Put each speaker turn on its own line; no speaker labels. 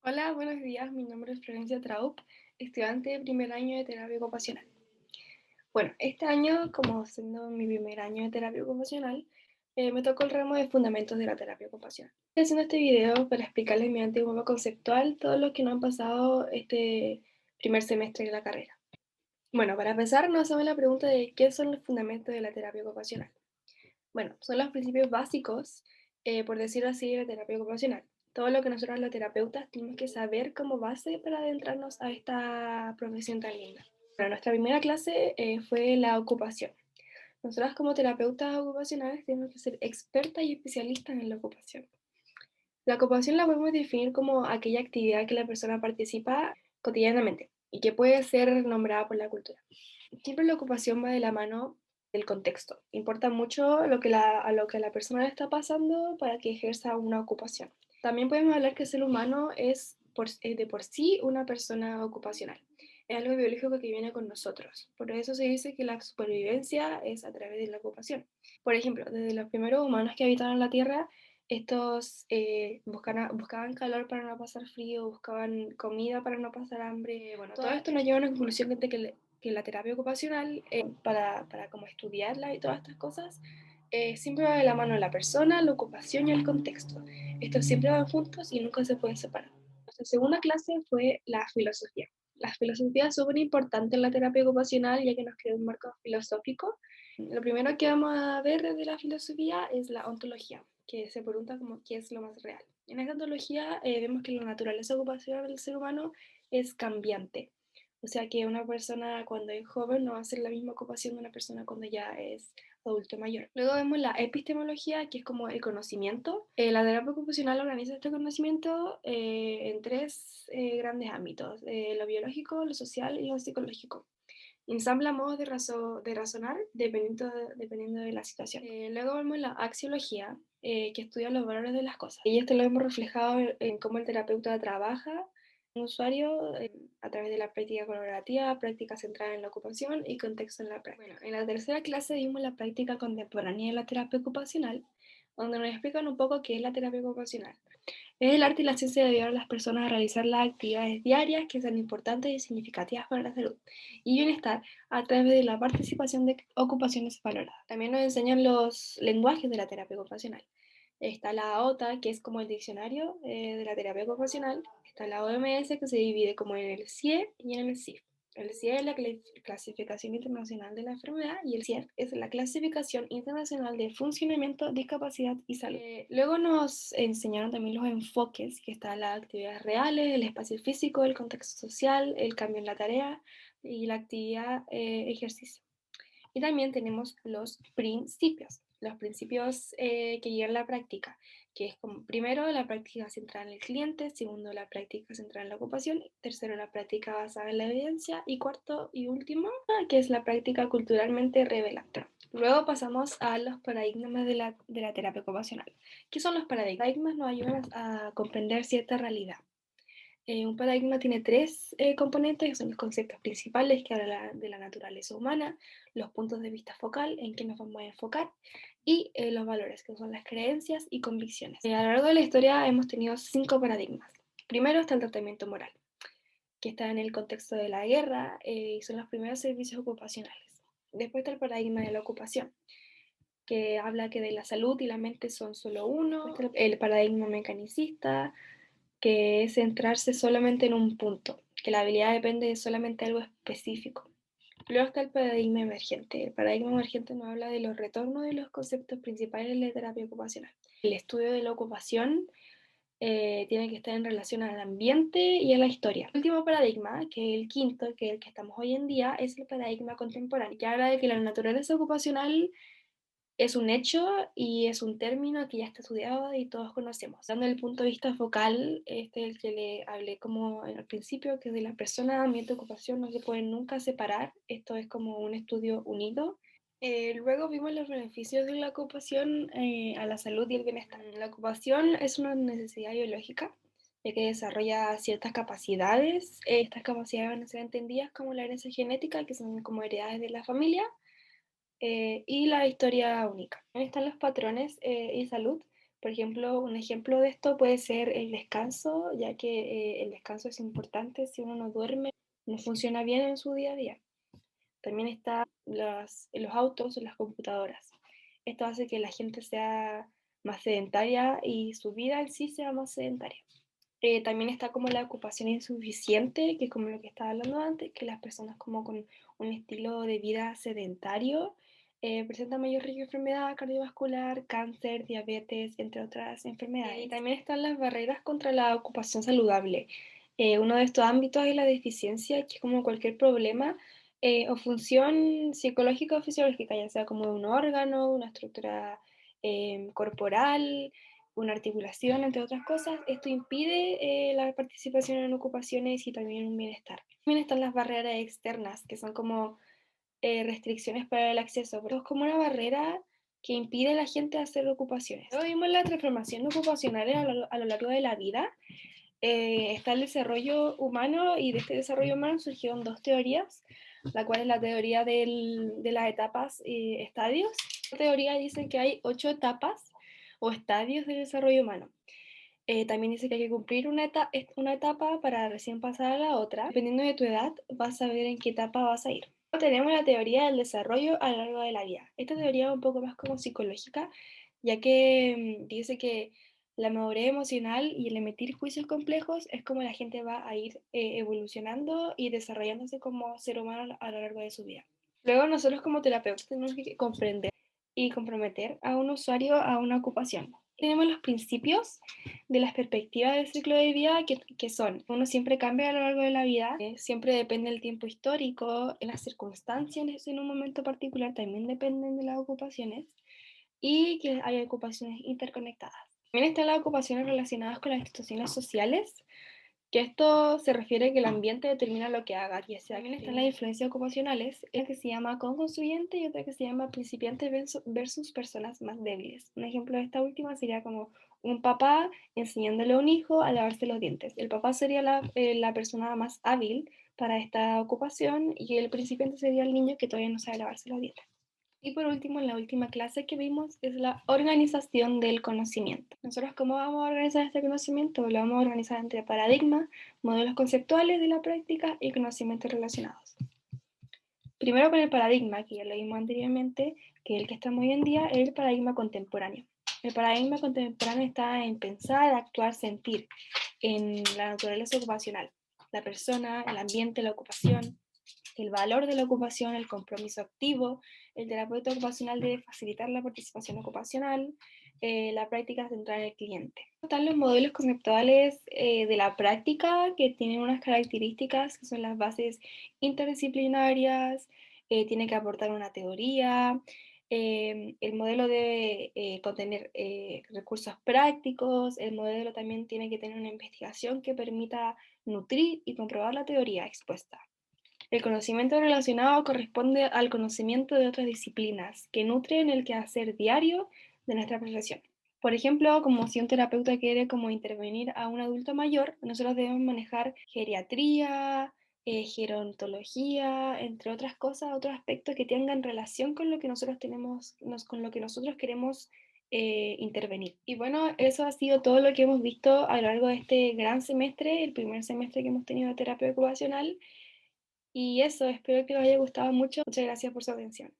Hola, buenos días. Mi nombre es Florencia Traup, estudiante de primer año de terapia ocupacional. Bueno, este año, como siendo mi primer año de terapia ocupacional, me tocó el ramo de fundamentos de la terapia ocupacional. Estoy haciendo este video para explicarles mediante un modo conceptual todo lo que nos han pasado este primer semestre de la carrera. Bueno, para empezar, nos hacemos la pregunta de qué son los fundamentos de la terapia ocupacional. Bueno, son los principios básicos, por decirlo así, de la terapia ocupacional. Todo lo que nosotros los terapeutas tenemos que saber como base para adentrarnos a esta profesión tan linda. Bueno, nuestra primera clase fue la ocupación. Nosotras como terapeutas ocupacionales tenemos que ser expertas y especialistas en la ocupación. La ocupación la podemos definir como aquella actividad que la persona participa cotidianamente y que puede ser nombrada por la cultura. Siempre la ocupación va de la mano del contexto. Importa mucho a lo que la persona le está pasando para que ejerza una ocupación. También podemos hablar que el ser humano es de por sí una persona ocupacional. Es algo biológico que viene con nosotros. Por eso se dice que la supervivencia es a través de la ocupación. Por ejemplo, desde los primeros humanos que habitaron la Tierra, estos buscaban calor para no pasar frío, buscaban comida para no pasar hambre. Bueno, todo esto nos lleva a una conclusión de que la terapia ocupacional, para como estudiarla y todas estas cosas, siempre va de la mano la persona, la ocupación y el contexto. Estos siempre van juntos y nunca se pueden separar. Nuestra segunda clase fue la filosofía. La filosofía es súper importante en la terapia ocupacional ya que nos crea un marco filosófico. Lo primero que vamos a ver de la filosofía es la ontología, que se pregunta como qué es lo más real. En esta ontología vemos que la naturaleza ocupacional del ser humano es cambiante. O sea que una persona cuando es joven no va a hacer la misma ocupación de una persona cuando ya es adulto mayor. Luego vemos la epistemología, que es como el conocimiento. La terapia ocupacional organiza este conocimiento en tres grandes ámbitos: lo biológico, lo social y lo psicológico. Ensambla modos de razonar dependiendo de la situación. Luego vemos la axiología, que estudia los valores de las cosas. Y esto lo hemos reflejado en cómo el terapeuta trabaja un usuario a través de la práctica colaborativa, práctica centrada en la ocupación y contexto en la práctica. Bueno, en la tercera clase vimos la práctica contemporánea de la terapia ocupacional, donde nos explican un poco qué es la terapia ocupacional. Es el arte y la ciencia de ayudar a las personas a realizar las actividades diarias que sean importantes y significativas para la salud y bienestar a través de la participación de ocupaciones valoradas. También nos enseñan los lenguajes de la terapia ocupacional. Está la OTA, que es como el diccionario de la terapia ocupacional. Está la OMS, que se divide como en el CIE y en el CIF. El CIE es la clasificación internacional de la enfermedad y el CIEF es la clasificación internacional de funcionamiento, discapacidad y salud. Luego nos enseñaron también los enfoques, que están las actividades reales, el espacio físico, el contexto social, el cambio en la tarea y la actividad ejercicio. Y también tenemos los principios que guían la práctica, que es como primero la práctica centrada en el cliente, segundo la práctica centrada en la ocupación, tercero la práctica basada en la evidencia y cuarto y último, que es la práctica culturalmente revelante. Luego pasamos a los paradigmas de la terapia ocupacional. ¿Qué son los paradigmas? Los paradigmas nos ayudan a comprender cierta realidad. Un paradigma tiene tres componentes, que son los conceptos principales que hablan de la naturaleza humana, los puntos de vista focal en que nos vamos a enfocar y los valores, que son las creencias y convicciones. A lo largo de la historia hemos tenido 5 paradigmas. Primero está el tratamiento moral, que está en el contexto de la guerra y son los primeros servicios ocupacionales. Después está el paradigma de la ocupación, que habla que de la salud y la mente son solo uno. Después está el paradigma mecanicista, que es centrarse solamente en un punto, que la habilidad depende de solamente algo específico. Luego está el paradigma emergente. El paradigma emergente nos habla de los retornos de los conceptos principales de la terapia ocupacional. El estudio de la ocupación tiene que estar en relación al ambiente y a la historia. El último paradigma, que es el quinto, que es el que estamos hoy en día, es el paradigma contemporáneo, que habla de que la naturaleza ocupacional es un hecho y es un término que ya está estudiado y todos conocemos. Dando el punto de vista focal, este es el que le hablé como al principio, que de la persona, ambiente, ocupación no se pueden nunca separar. Esto es como un estudio unido. Luego vimos los beneficios de la ocupación a la salud y el bienestar. La ocupación es una necesidad biológica, ya que desarrolla ciertas capacidades. Estas capacidades van a ser entendidas como la herencia genética, que son como heredades de la familia, y la historia única. Están los patrones y salud, Por ejemplo, un ejemplo de esto puede ser el descanso, ya que el descanso es importante. Si uno no duerme, no funciona bien en su día a día. También está los autos o las computadoras. Esto hace que la gente sea más sedentaria y su vida en sí sea más sedentaria. También está como la ocupación insuficiente, que es como lo que estaba hablando antes, que las personas como con un estilo de vida sedentario presentan mayor riesgo de enfermedad cardiovascular, cáncer, diabetes, entre otras enfermedades. Y también están las barreras contra la ocupación saludable. Uno de estos ámbitos es la deficiencia, que es como cualquier problema o función psicológica o fisiológica, ya sea como de un órgano, una estructura corporal, una articulación, entre otras cosas. Esto impide la participación en ocupaciones y también un bienestar. También están las barreras externas, que son como restricciones para el acceso, pero es como una barrera que impide a la gente hacer ocupaciones. Luego vimos las transformaciones ocupacionales a lo largo de la vida. Está el desarrollo humano y de este desarrollo humano surgieron dos teorías, la cual es la teoría de las etapas y estadios. Esta teoría dice que hay 8 etapas o estadios del desarrollo humano. También dice que hay que cumplir una etapa para recién pasar a la otra. Dependiendo de tu edad, vas a ver en qué etapa vas a ir. Tenemos la teoría del desarrollo a lo largo de la vida. Esta teoría es un poco más como psicológica, ya que dice que la madurez emocional y el emitir juicios complejos es como la gente va a ir evolucionando y desarrollándose como ser humano a lo largo de su vida. Luego nosotros como terapeutas tenemos que comprender y comprometer a un usuario a una ocupación. Tenemos los principios de las perspectivas del ciclo de vida que son, uno siempre cambia a lo largo de la vida, siempre depende del tiempo histórico, en las circunstancias en un momento particular también dependen de las ocupaciones y que hay ocupaciones interconectadas. También están las ocupaciones relacionadas con las instituciones sociales, que esto se refiere a que el ambiente determina lo que haga, y también están las influencias ocupacionales, una que se llama conconstruyente y otra que se llama principiante versus personas más débiles. Un ejemplo de esta última sería como un papá enseñándole a un hijo a lavarse los dientes. El papá sería la persona más hábil para esta ocupación y el principiante sería el niño que todavía no sabe lavarse los dientes. Y por último, en la última clase que vimos es la organización del conocimiento. Nosotros, ¿cómo vamos a organizar este conocimiento? Lo vamos a organizar entre paradigmas, modelos conceptuales de la práctica y conocimientos relacionados. Primero con el paradigma, que ya lo vimos anteriormente, que es el que estamos hoy en día, es el paradigma contemporáneo. El paradigma contemporáneo está en pensar, actuar, sentir, en la naturaleza ocupacional, la persona, el ambiente, la ocupación, el valor de la ocupación, el compromiso activo. El terapeuta ocupacional debe facilitar la participación ocupacional, la práctica centrada en el cliente. Están los modelos conceptuales de la práctica, que tienen unas características que son las bases interdisciplinarias, tiene que aportar una teoría, el modelo debe contener recursos prácticos, el modelo también tiene que tener una investigación que permita nutrir y comprobar la teoría expuesta. El conocimiento relacionado corresponde al conocimiento de otras disciplinas que nutren el quehacer diario de nuestra profesión. Por ejemplo, como si un terapeuta quiere como intervenir a un adulto mayor, nosotros debemos manejar geriatría, gerontología, entre otras cosas, otros aspectos que tengan relación con lo que nosotros con lo que nosotros queremos intervenir. Y bueno, eso ha sido todo lo que hemos visto a lo largo de este gran semestre, el primer semestre que hemos tenido de terapia ocupacional. Y eso, espero que les haya gustado mucho. Muchas gracias por su atención.